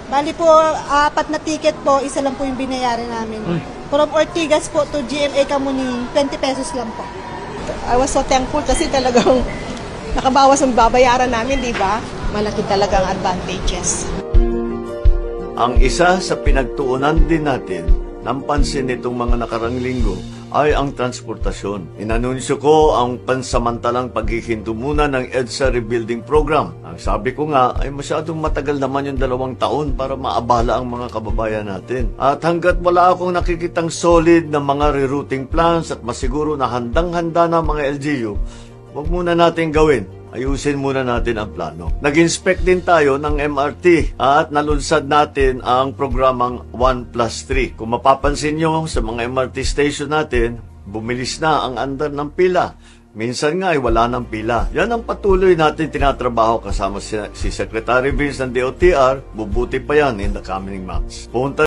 Bali po, 4 na ticket po, isa lang po yung binayaran namin. From Ortigas po to GMA Kamuning, 20 pesos lang po. I was so thankful kasi talagang nakabawas ang babayaran namin, di ba? Malaki talagang advantages. Ang isa sa pinagtuunan din natin ng pansin nitong mga nakarang linggo ay ang transportasyon. Inanunsyo ko ang pansamantalang paghihinto muna ng EDSA Rebuilding Program. Ang sabi ko nga ay masyadong matagal naman yung 2 taon para maabala ang mga kababayan natin. At hanggat wala akong nakikitang solid na mga rerouting plans at masiguro na handang-handa na mga LGU, huwag muna natin gawin. Ayusin muna natin ang plano. Nag-inspect din tayo ng MRT at nalunsad natin ang programang 1+3. Kung mapapansin nyo sa mga MRT station natin, bumilis na ang andar ng pila. Minsan nga ay wala ng pila. Yan ang patuloy natin tinatrabaho kasama si Secretary Vince ng DOTR. Bubuti pa yan in the coming months. Punta